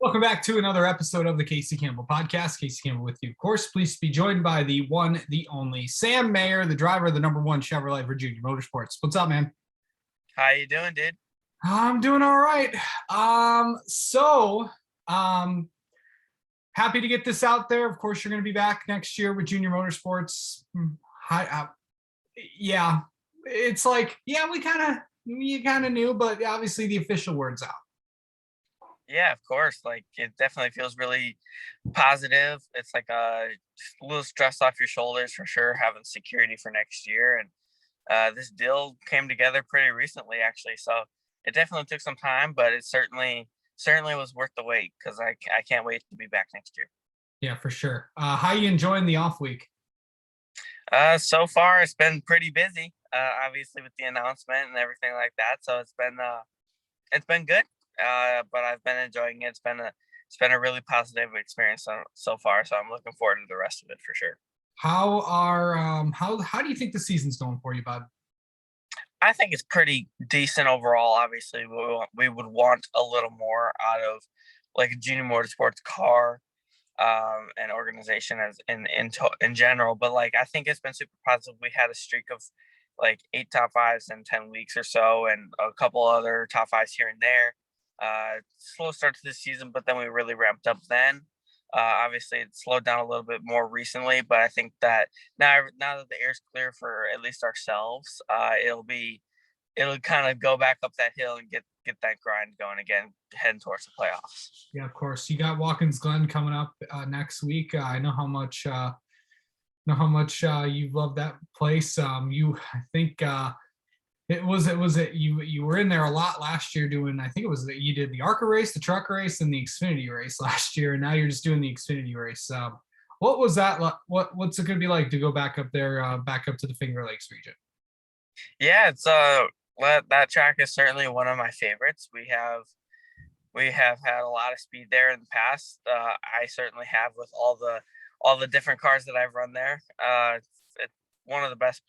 Welcome back to another episode of the Casey Campbell Podcast. Casey Campbell with you, of course. Pleased to be joined by the one, the only Sam Mayer, the driver of the number one Chevrolet for JR Motorsports. What's up, man? How you doing, dude? I'm doing all right. Happy to get this out there. Of course, you're going to be back next year with Junior Motorsports. Yeah, it's like, yeah, you kind of knew, but obviously the official word's out. Yeah, of course. Like, it definitely feels really positive. It's like just a little stress off your shoulders for sure, having security for next year. And this deal came together pretty recently, actually. So it definitely took some time, but it certainly was worth the wait because I can't wait to be back next year. Yeah, for sure. How you enjoying the off week? So far it's been pretty busy. Obviously with the announcement and everything like that. So it's been good. But I've been enjoying it. It's been a really positive experience so far. So I'm looking forward to the rest of it for sure. How do you think the season's going for you, bud? I think it's pretty decent overall. Obviously, we would want a little more out of like a junior motorsports car and organization as in general. But like I think it's been super positive. We had a streak of like 8 top fives in 10 weeks or so, and a couple other top fives here and there. Slow start to the season, but then we really ramped up then. Obviously it slowed down a little bit more recently, but I think that now that the air's clear for at least ourselves, it'll kind of go back up that hill and get that grind going again, heading towards the playoffs. Yeah, of course. You got Watkins Glen coming up next week. I know how much you love that place. You were in there a lot last year doing, I think it was that you did the ARCA race, the truck race, and the Xfinity race last year, and now you're just doing the Xfinity race. What was that? What's it going to be like to go back up there, back up to the Finger Lakes region? Yeah, it's that track is certainly one of my favorites. We have had a lot of speed there in the past. I certainly have with all the different cars that I've run there. It's one of the best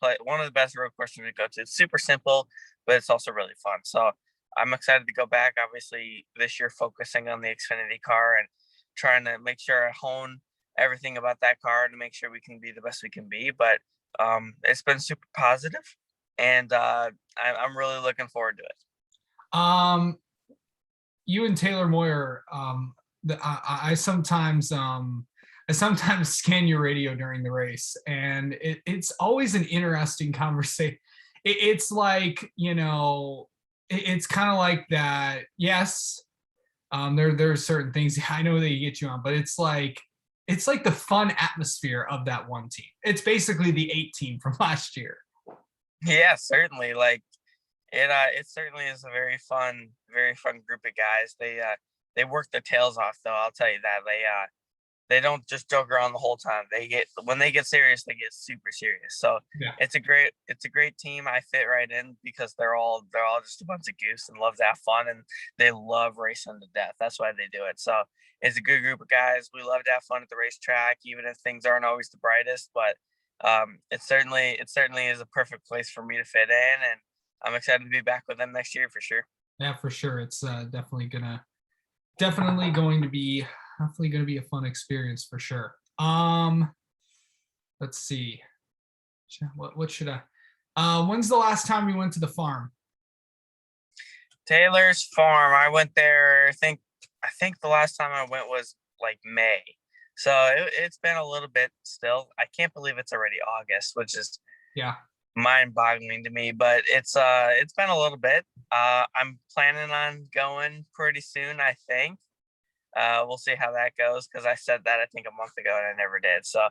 road courses to go to. It's super simple, but it's also really fun. So I'm excited to go back. Obviously, this year focusing on the Xfinity car and trying to make sure I hone everything about that car to make sure we can be the best we can be. But it's been super positive, and I'm really looking forward to it. You and Taylor Moyer, I sometimes scan your radio during the race, and it's always an interesting conversation. It's like, it's kind of like that. Yes, there's certain things I know they get you on, but it's like the fun atmosphere of that one team. It's basically the 8 team from last year. Yeah, certainly. Like it certainly is a very fun group of guys. They work their tails off, though. I'll tell you that they don't just joke around the whole time. When they get serious, they get super serious. So yeah. It's a great team. I fit right in because they're all just a bunch of goofs and love to have fun, and they love racing to death. That's why they do it. So it's a good group of guys. We love to have fun at the racetrack, even if things aren't always the brightest. But it certainly is a perfect place for me to fit in, and I'm excited to be back with them next year for sure. Yeah, for sure. It's definitely going to be a fun experience for sure. Let's see. What should I? When's the last time you went to the farm? Taylor's farm. I went there. I think the last time I went was like May. So it's been a little bit still. I can't believe it's already August, which is mind-boggling to me. But it's been a little bit. I'm planning on going pretty soon, I think. We'll see how that goes because I said that I think a month ago and I never did. So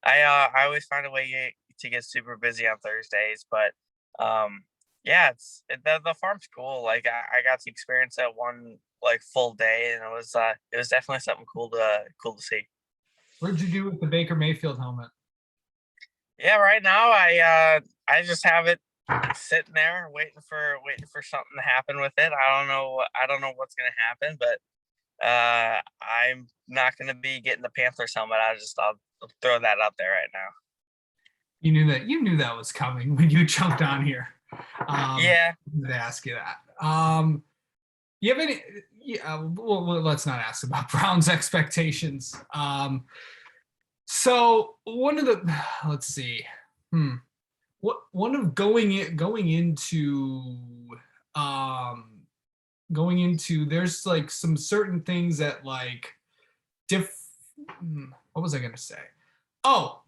I always find a way to get super busy on Thursdays. But the farm's cool. Like I got to experience that one like full day, and it was definitely something cool to see. What'd you do with the Baker Mayfield helmet? Yeah, right now I just have it sitting there waiting for something to happen with it. I don't know what's gonna happen, but I'm not gonna be getting the Panthers helmet. I'll throw that out there right now. You knew that was coming when you jumped on here. Yeah. To ask you that. You have any? Yeah, well, let's not ask about Brown's expectations. So one of the, let's see, hmm, what one of going into um there's like some certain things that like diff. What was I gonna say? Oh,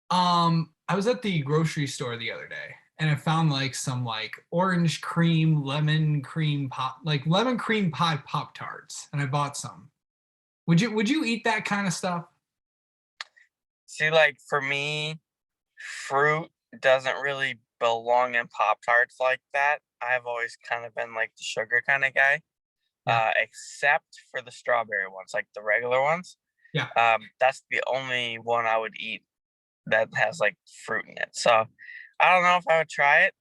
I was at the grocery store the other day and I found like some like orange cream, lemon cream pie Pop Tarts, and I bought some. Would you eat that kind of stuff? See, like for me, fruit doesn't really belong in Pop Tarts like that. I've always kind of been like the sugar kind of guy, Yeah, except for the strawberry ones, like the regular ones. yeah, That's the only one I would eat that has like fruit in it. So I don't know if I would try it.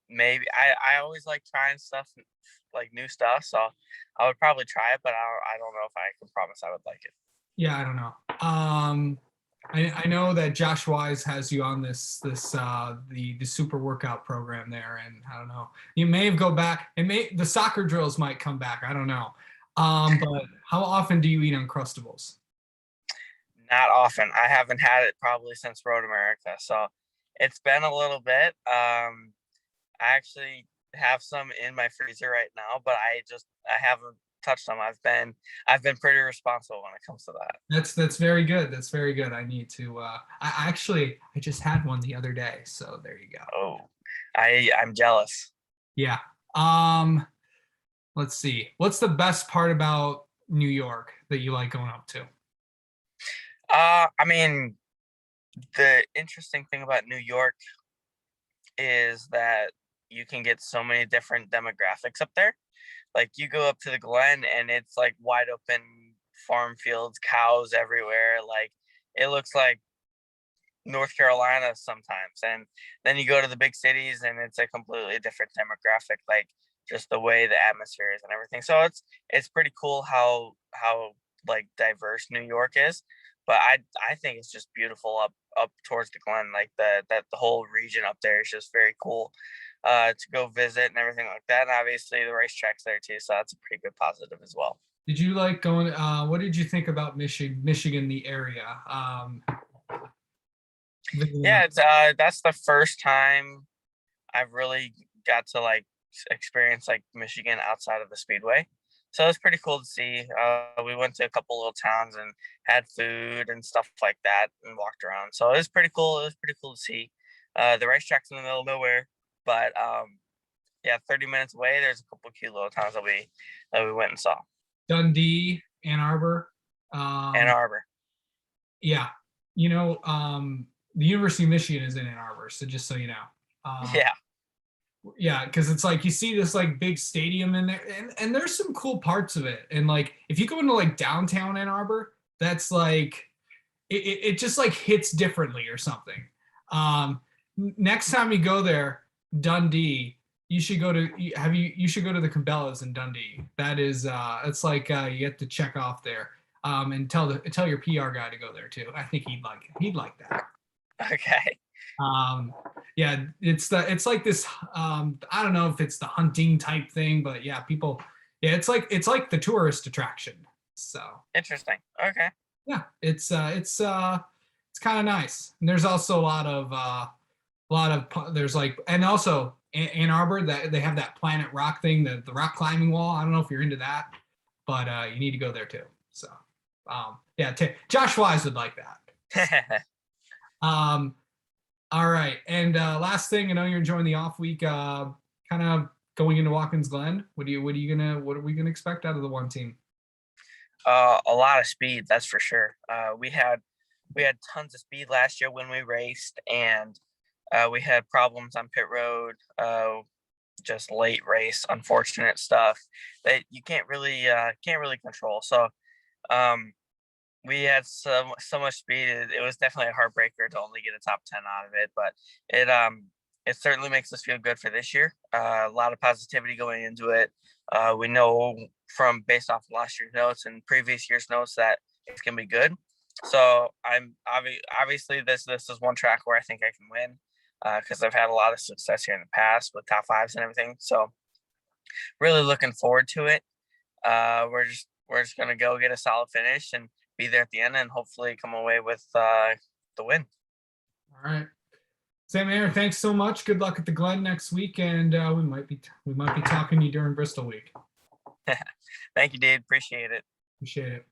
Maybe I always like trying stuff, like new stuff. So I would probably try it, but I don't know if I can promise I would like it. yeah. I don't know. I know that Josh Wise has you on the super workout program there, and I don't know. You may have go back. The soccer drills might come back. I don't know. But how often do you eat Uncrustables? Not often. I haven't had it probably since Road America, so it's been a little bit. I actually have some in my freezer right now, but I haven't touched them. I've been pretty responsible when it comes to that. That's very good. That's very good. I need to. I just had one the other day, so there you go. Oh, I'm jealous. Yeah. Let's see. What's the best part about New York that you like going up to? I mean, the interesting thing about New York is that you can get so many different demographics up there. Like you go up to the Glen and it's like wide open farm fields, cows everywhere. Like it looks like North Carolina sometimes. And then you go to the big cities and it's a completely different demographic, like just the way the atmosphere is and everything. So it's pretty cool how like diverse New York is. But I think it's just beautiful up towards the Glen. Like the whole region up there is just very cool to go visit and everything like that. And obviously the racetrack's there too, so that's a pretty good positive as well. Did you like going? What did you think about Michigan, the area? Visiting Yeah, up. it's that's the first time I've really got to like experience like Michigan outside of the speedway. So it's pretty cool to see. We went to a couple little towns and had food and stuff like that and walked around. So it was pretty cool. It was pretty cool to see. The racetrack's in the middle of nowhere, but yeah, 30 minutes away, there's a couple cute little towns that we went and saw. Dundee, Ann Arbor. Ann Um, Arbor. yeah, you know, the University of Michigan is in Ann Arbor, so just so you know. Yeah. Yeah, because it's like you see this like big stadium in there, and there's some cool parts of it. And like if you go into like downtown Ann Arbor, that's like it just like hits differently or something. Next time you go there, Dundee, you should go to you should go to the Cabela's in Dundee. That is it's like you have to check off there. And tell your PR guy to go there too. I think he'd like that. Okay. Um, yeah, it's like this. I don't know if it's the hunting type thing, but yeah, people. Yeah, it's like the tourist attraction. So Interesting. Okay. yeah, it's kind of nice. And there's also there's like, and also Ann Arbor, that they have that Planet Rock thing, the rock climbing wall. I don't know if you're into that, but you need to go there too. So yeah, Josh Wise would like that. Um, all right. And last thing, I know you're enjoying the off week. Kind of going into Watkins Glen. What are we gonna expect out of the one team? A lot of speed, that's for sure. We had tons of speed last year when we raced, and we had problems on pit road. Just late race, unfortunate stuff that you can't really control. So um, we had so much speed. It was definitely a heartbreaker to only get a top 10 out of it, but it certainly makes us feel good for this year. A lot of positivity going into it. We know from based off last year's notes and previous year's notes that it's gonna be good. So I'm obviously this is one track where I think I can win because I've had a lot of success here in the past with top fives and everything. So really looking forward to it. We're just gonna go get a solid finish and be there at the end, and hopefully come away with the win. All right. Sam Air, thanks so much. Good luck at the Glen next week, and we might be talking to you during Bristol week. Thank you, dude. Appreciate it. Appreciate it.